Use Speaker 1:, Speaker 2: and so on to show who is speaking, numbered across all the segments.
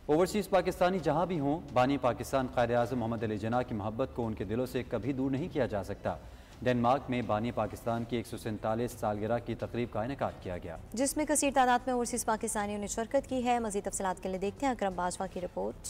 Speaker 1: Overseas Pakistani جہاں بھی ہوں، بانی پاکستان قائد اعظم محمد علی جناح کی محبت کو ان کے دلوں سے کبھی دور نہیں کیا جا سکتا۔ ڈنمارک میں بانی پاکستان کی 147 سالگرہ کی تقریب کا انعقاد کیا گیا، جس میں کثیر تعداد میں اوورسیز پاکستانیوں نے شرکت کی ہے۔ مزید تفصیلات کے لیے دیکھتے ہیں اکرم باجوہ کی رپورٹ۔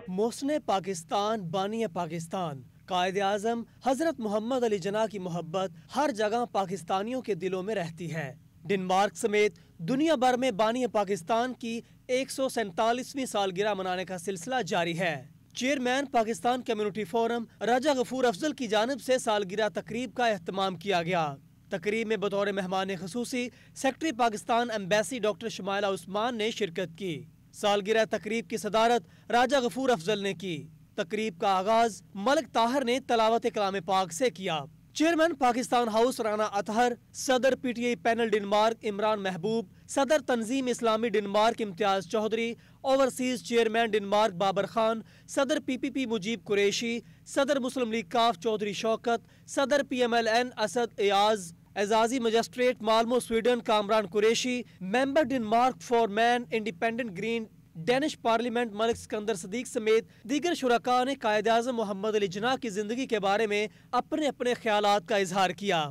Speaker 2: محسن پاکستان، بانی پاکستان، قائد اعظم حضرت محمد علی جناح کی محبت ہر جگہ پاکستانیوں کے دلوں میں رہتی ہے۔ ڈنمارک سمیت دنیا بھر میں بانی پاکستان کی 147ویں سالگرہ منانے کا سلسلہ جاری ہے۔ چیئرمین پاکستان کمیونٹی فورم راجہ غفور افضل کی جانب سے سالگرہ تقریب کا اہتمام کیا گیا۔ تقریب میں بطور مہمان خصوصی secretary Pakistan embassy doctor Shumaila Usman نے شرکت کی۔ سالگرہ تقریب کی صدارت راجہ غفور افضل نے کی۔ تقریب کا آغاز ملک طاہر نے تلاوت کلام پاک سے کیا۔ چیئرمین پاکستان ہاؤس رانا اطہر، صدر P T I panel Denmark Imran Mahboob, صدر تنظیم اسلامی Denmark Imtiaz Chaudhry, overseas chairman Denmark Babar Khan, صدر پی پی پی مجیب قریشی، صدر مسلم لیگ کاف چودھری شوکت، صدر P M L N Asad Ayaz, اعزازی magistrate Malmo Sweden Kamran Qureshi, member Denmark فار مین independent green Danish parliament Malik Sikandar Siddique سمیت دیگر شرکاء نے قائد اعظم محمد علی جناح کی زندگی کے بارے میں اپنے اپنے خیالات کا اظہار کیا۔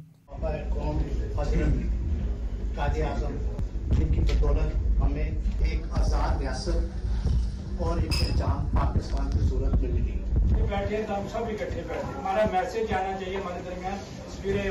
Speaker 3: قائد اعظم جن کی بدولت ہمیں ایک آزاد ریاست اور ایک پہچان پاکستان کی صورت میں ملی۔
Speaker 4: بیٹھے تو ہم سب اکٹھے بیٹھے، ہمارا میسج آنا چاہیے ہمارے درمیان۔ سویرے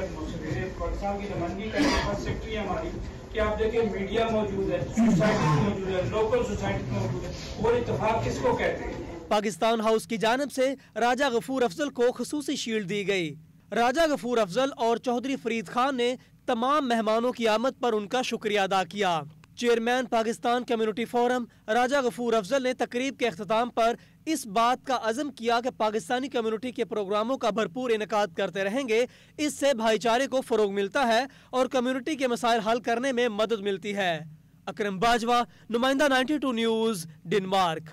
Speaker 4: پاکستان کی نمائندگی کرنے پر سیکرٹری ہماری کہ آپ دیکھیں میڈیا موجود ہے، سوسائٹی موجود ہے، لوکل سوسائٹی موجود ہے، اور اتفاق کس کو کہتے ہیں؟
Speaker 2: پاکستان ہاؤس کی جانب سے راجہ غفور افضل کو خصوصی شیلڈ دی گئی۔ راجہ غفور افضل اور چودھری فرید خان نے تمام مہمانوں کی آمد پر ان کا شکریہ ادا کیا۔ چیئرمین پاکستان کمیونٹی فورم راجہ غفور افضل نے تقریب کے اختتام پر اس بات کا عزم کیا کہ پاکستانی کمیونٹی کے پروگراموں کا بھرپور انعقاد کرتے رہیں گے۔ اس سے بھائی چارے کو فروغ ملتا ہے اور کمیونٹی کے مسائل حل کرنے میں مدد ملتی ہے۔ اکرم باجوہ، نمائندہ 92 نیوز، ڈنمارک۔